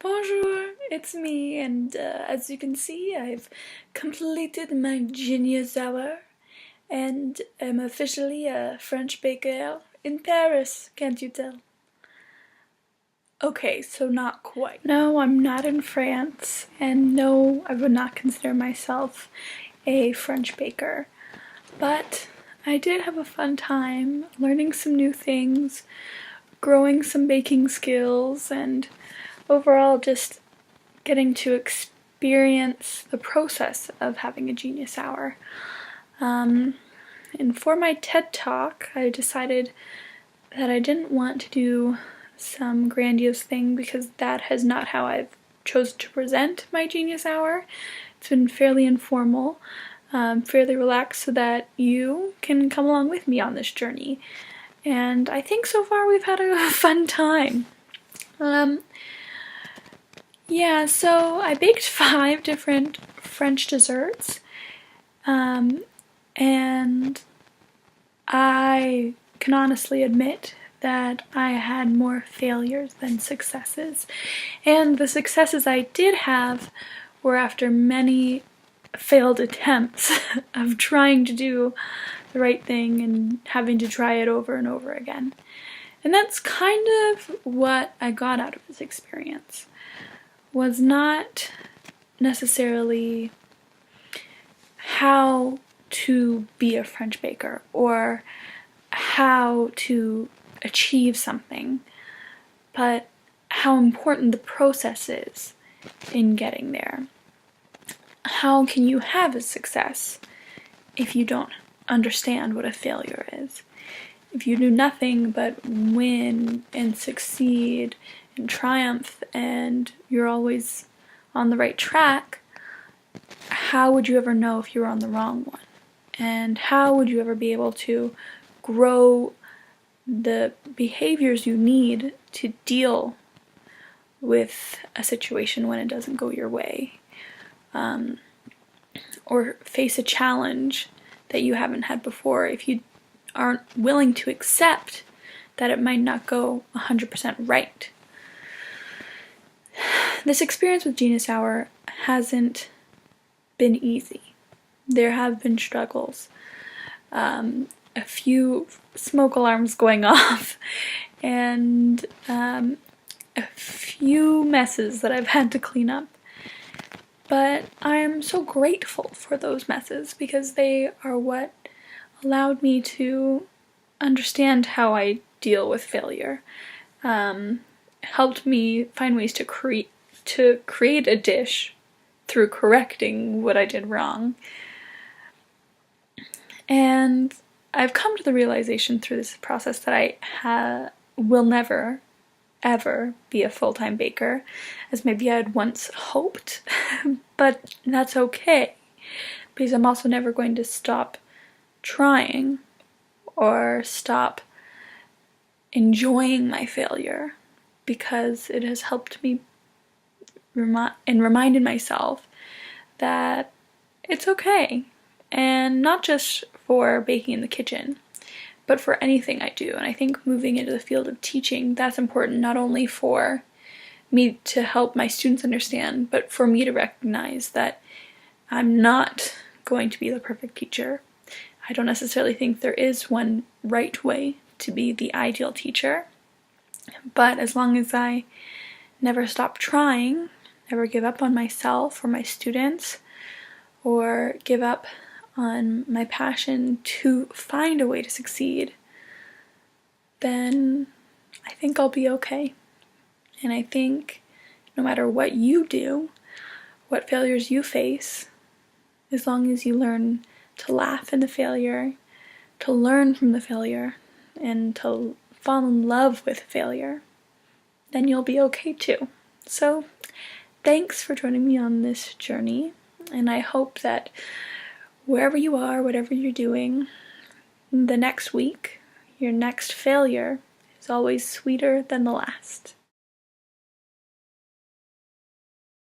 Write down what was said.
Bonjour, it's me, and as you can see, I've completed my genius hour and am officially a French baker in Paris, can't you tell? Okay, so not quite. No, I'm not in France, and no, I would not consider myself a French baker, but I did have a fun time learning some new things, growing some baking skills, and overall just getting to experience the process of having a genius hour. And for my TED Talk, I decided that I didn't want to do some grandiose thing because that is not how I've chosen to present my genius hour. It's been fairly informal, fairly relaxed, so that you can come along with me on this journey. And I think so far we've had a fun time. Yeah, so I baked 5 different French desserts, and I can honestly admit that I had more failures than successes. And the successes I did have were after many failed attempts of trying to do the right thing and having to try it over and over again. And that's kind of what I got out of this experience. Was not necessarily how to be a French baker or how to achieve something, but how important the process is in getting there. How can you have a success if you don't understand what a failure is? If you do nothing but win and succeed and triumph and you're always on the right track, how would you ever know if you were on the wrong one? And how would you ever be able to grow the behaviors you need to deal with a situation when it doesn't go your way? Or face a challenge that you haven't had before if you aren't willing to accept that it might not go 100% right. This experience with Genius Hour hasn't been easy. There have been struggles, a few smoke alarms going off, and a few messes that I've had to clean up. But I am so grateful for those messes because they are what allowed me to understand how I deal with failure, helped me find ways to create a dish through correcting what I did wrong. And I've come to the realization through this process that I will never, ever be a full-time baker, as maybe I had once hoped, but that's okay, because I'm also never going to stop trying or stop enjoying my failure, because it has helped me and reminded myself that it's okay, and not just for baking in the kitchen, but for anything I do. And I think moving into the field of teaching, that's important not only for me to help my students understand, but for me to recognize that I'm not going to be the perfect teacher. I don't necessarily think there is one right way to be the ideal teacher, but as long as I never stop trying, never give up on myself or my students, or give up on my passion to find a way to succeed, then I think I'll be okay. And I think no matter what you do, what failures you face, as long as you learn to laugh in the failure, to learn from the failure, and to fall in love with failure, then you'll be okay too. So thanks for joining me on this journey, and I hope that wherever you are, whatever you're doing, the next week, your next failure is always sweeter than the last.